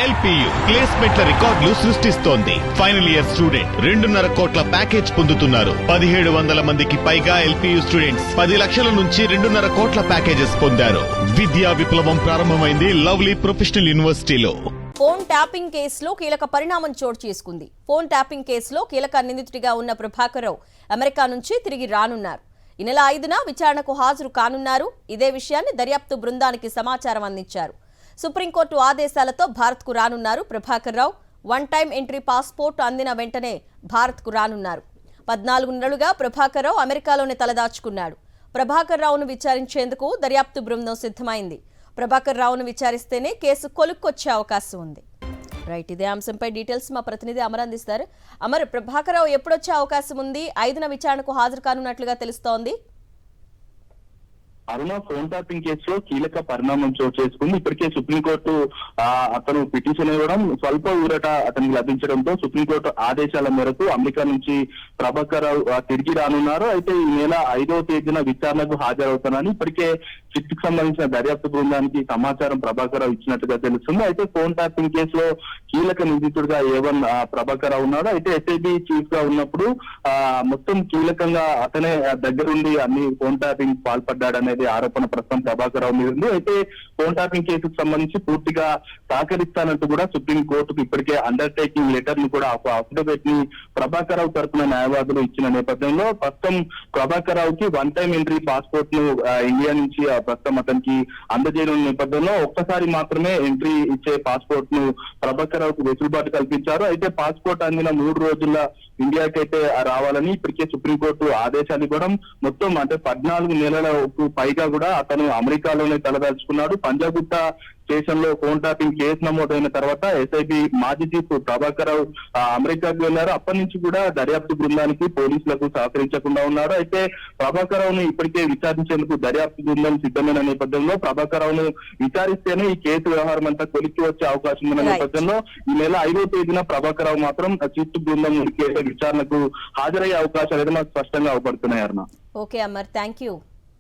LPU ప్లేస్మెంట్ల రికార్డులు సృష్టిస్తోంది. Final year student 2.5 కోట్ల ప్యాకేజ్ పొందుతున్నారు. 1700 మందికి పైగా ఎల్పియు స్టూడెంట్స్ 10 లక్షల నుంచి 2.5 కోట్ల ప్యాకేజెస్ పొందారు. విద్యా విప్లవం ప్రారంభమైంది లవ్లీ ప్రొఫెషనల్ యూనివర్సిటీలో. ఫోన్ ట్యాపింగ్ కేసులో కీలక పరిణామం చోటు చేసుకుంది. ఫోన్ ట్యాపింగ్ కేసులో కీలక నిందితుడిగా ఉన్న ప్రభాకర్ రావు అమెరికా నుంచి తిరిగి రానున్నారు. ఈ నెల 5న విచారణకు హాజరు కానున్నారు. ఇదే విషయాన్ని దర్యాప్తు బృందానికి సమాచారం అందించారు. సుప్రీంకోర్టు ఆదేశాలతో భారత్కు రానున్నారు Prabhakar Rao. 1 time entry passport అందిన వెంటనే భారత్కు రానున్నారు. 14 నెలలుగా ప్రభాకర్ రావు అమెరికాలోనే తలదాచుకున్నాడు. ప్రభాకర్ రావును విచారించేందుకు దర్యాప్తు బృందం సిద్ధమైంది. ప్రభాకర్ రావును విచారిస్తేనే కేసు కొలుక్కొచ్చే అవకాశం ఉంది. రైట్, ఇదే అంశంపై డీటెయిల్స్ మా ప్రతినిధి అమర్ అందిస్తారు. అమర్, ప్రభాకర్ రావు ఎప్పుడొచ్చే అవకాశం ఉంది? 5న విచారణకు హాజరు కానున్నట్లుగా తెలుస్తోంది. అరుణ, ఫోన్ ట్యాపింగ్ కేసులో కీలక పరిణామం చోటు చేసుకుంది. ఇప్పటికే సుప్రీంకోర్టు అతను పిటిషన్ ఇవ్వడం, స్వల్ప ఊరట అతనికి లభించడంతో సుప్రీంకోర్టు ఆదేశాల మేరకు అమెరికా నుంచి ప్రభాకర్ రావు తిరిగి రానున్నారు. అయితే ఈ నెల 5వ తేదీన విచారణకు హాజరవుతానని ఇప్పటికే సిట్ కి సంబంధించిన దర్యాప్తు బృందానికి సమాచారం ప్రభాకర్ రావు ఇచ్చినట్టుగా తెలుస్తుంది. అయితే ఫోన్ ట్యాపింగ్ కేసులో కీలక నిందితుడిగా A1 ప్రభాకర్ రావు ఉన్నాడు. అయితే ఎస్ఐబి చీఫ్ గా ఉన్నప్పుడు మొత్తం కీలకంగా అతనే దగ్గరుండి అన్ని ఫోన్ ట్యాపింగ్ పాల్పడ్డాడనేది ఆరోపణ ప్రస్తుతం ప్రభాకర్ రావు మీద ఉంది. అయితే ఫోన్ ట్యాపింగ్ కేసుకు సంబంధించి పూర్తిగా సహకరిస్తానంటూ కూడా సుప్రీం కోర్టుకు ఇప్పటికే అండర్టేకింగ్ లెటర్ ని కూడా అఫిడవిట్ ని ప్రభాకర్ రావు తరఫున న్యాయవాదులు ఇచ్చిన నేపథ్యంలో ప్రస్తుతం ప్రభాకర్ రావుకి 1 టైం ఎంట్రీ పాస్పోర్ట్ ను ఇండియా నుంచి ప్రస్తుతం అతనికి అందజేయనున్న నేపథ్యంలో ఒక్కసారి మాత్రమే ఎంట్రీ ఇచ్చే పాస్పోర్ట్ ను ప్రభాకర్ రావుకు వెసులుబాటు కల్పించారు. అయితే పాస్పోర్ట్ అందిన 3 రోజుల్లో ఇండియాకైతే రావాలని ఇప్పటికే సుప్రీంకోర్టు ఆదేశాలు ఇవ్వడం, మొత్తం అంటే 14 నెలలకు పైగా కూడా అతను అమెరికాలోనే తలదాల్చుకున్నాడు. పంజాగుట్ట స్టేషన్ లో ఫోన్ ట్యాపింగ్ కేసు నమోదైన తర్వాత ఎస్ఐబి మాజీ చీఫ్ ప్రభాకర్ రావు అమెరికాకు వెళ్లారు. అప్పటి నుంచి కూడా దర్యాప్తు బృందానికి పోలీసులకు సహకరించకుండా ఉన్నారు. అయితే ప్రభాకర్ రావును ఇప్పటికే విచారించేందుకు దర్యాప్తు బృందం సిద్ధమైన నేపథ్యంలో ప్రభాకర్ రావును విచారిస్తేనే ఈ కేసు వ్యవహారం అంతా కొలిక్కి వచ్చే అవకాశం ఉన్న నేపథ్యంలో ఈ నెల 5వ తేదీన ప్రభాకర్ రావు మాత్రం సిట్ బృందం విచారణకు హాజరయ్యే అవకాశాలు అయితే మాకు స్పష్టంగా అవపడుతున్నాయి. Aruna. Okay Amar, thank you.